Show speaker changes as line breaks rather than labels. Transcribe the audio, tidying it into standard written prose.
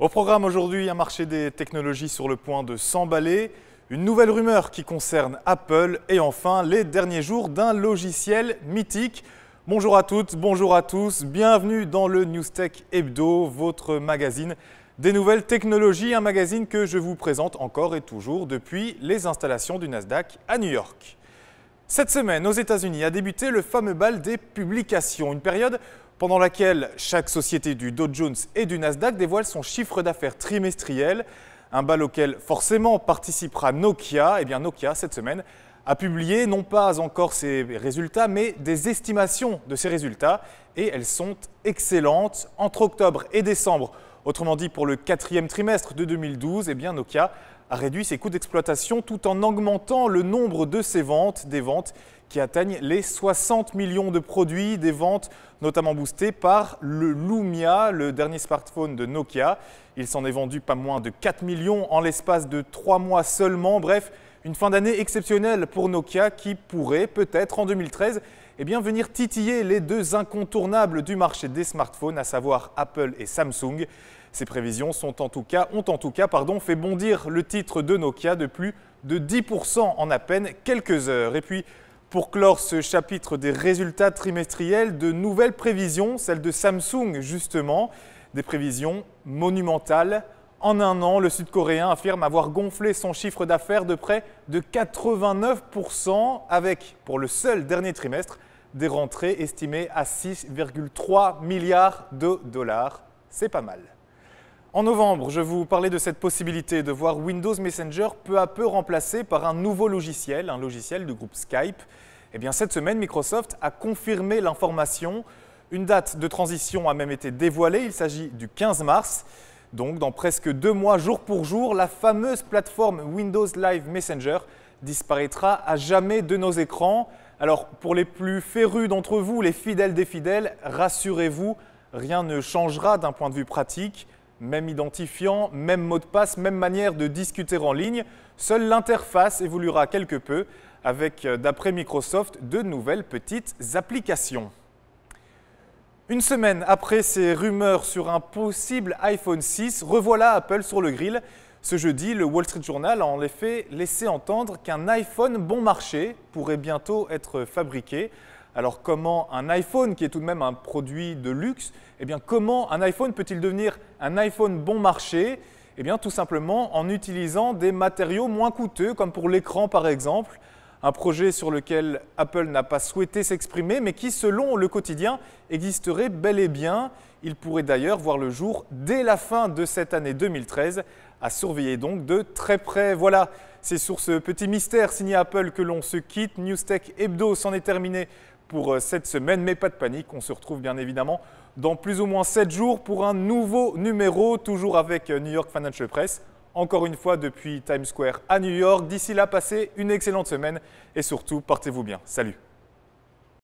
Au programme aujourd'hui, un marché des technologies sur le point de s'emballer, une nouvelle rumeur qui concerne Apple et enfin les derniers jours d'un logiciel mythique. Bonjour à toutes, bonjour à tous, bienvenue dans le Newstech Hebdo, votre magazine des nouvelles technologies, un magazine que je vous présente encore et toujours depuis les installations du Nasdaq à New York. Cette semaine, aux États-Unis, a débuté le fameux bal des publications, une période pendant laquelle chaque société du Dow Jones et du Nasdaq dévoile son chiffre d'affaires trimestriel, un bal auquel forcément participera Nokia. Eh bien Nokia, cette semaine, a publié non pas encore ses résultats, mais des estimations de ces résultats, et elles sont excellentes. Entre octobre et décembre, autrement dit pour le quatrième trimestre de 2012, eh bien Nokia a réduit ses coûts d'exploitation tout en augmentant le nombre de ses ventes, des ventes qui atteignent les 60 millions de produits, des ventes notamment boostées par le Lumia, le dernier smartphone de Nokia. Il s'en est vendu pas moins de 4 millions en l'espace de 3 mois seulement. Bref, une fin d'année exceptionnelle pour Nokia qui pourrait peut-être en 2013 venir titiller les deux incontournables du marché des smartphones, à savoir Apple et Samsung. Ces prévisions ont en tout cas fait bondir le titre de Nokia de plus de 10% en à peine quelques heures. Et puis, pour clore ce chapitre des résultats trimestriels, de nouvelles prévisions, celles de Samsung justement, des prévisions monumentales. En un an, le Sud-Coréen affirme avoir gonflé son chiffre d'affaires de près de 89% avec, pour le seul dernier trimestre, des rentrées estimées à 6,3 milliards de dollars. C'est pas mal. En novembre, je vous parlais de cette possibilité de voir Windows Messenger peu à peu remplacé par un nouveau logiciel, un logiciel du groupe Skype. Eh bien, cette semaine, Microsoft a confirmé l'information. Une date de transition a même été dévoilée, il s'agit du 15 mars. Donc, dans presque 2 mois, jour pour jour, la fameuse plateforme Windows Live Messenger disparaîtra à jamais de nos écrans. Alors, pour les plus férus d'entre vous, les fidèles des fidèles, rassurez-vous, rien ne changera d'un point de vue pratique. Même identifiant, même mot de passe, même manière de discuter en ligne. Seule l'interface évoluera quelque peu avec, d'après Microsoft, de nouvelles petites applications. Une semaine après ces rumeurs sur un possible iPhone 6, revoilà Apple sur le grill. Ce jeudi, le Wall Street Journal a en effet laissé entendre qu'un iPhone bon marché pourrait bientôt être fabriqué. Alors comment un iPhone, qui est tout de même un produit de luxe, comment un iPhone peut-il devenir un iPhone bon marché? Tout simplement en utilisant des matériaux moins coûteux, comme pour l'écran par exemple. Un projet sur lequel Apple n'a pas souhaité s'exprimer, mais qui, selon le quotidien, existerait bel et bien. Il pourrait d'ailleurs voir le jour dès la fin de cette année 2013, à surveiller donc de très près. Voilà, c'est sur ce petit mystère signé Apple que l'on se quitte. Newstech Hebdo s'en est terminé pour cette semaine, mais pas de panique, on se retrouve bien évidemment dans plus ou moins 7 jours pour un nouveau numéro, toujours avec New York Financial Press, encore une fois depuis Times Square à New York. D'ici là, passez une excellente semaine et surtout, portez-vous bien. Salut!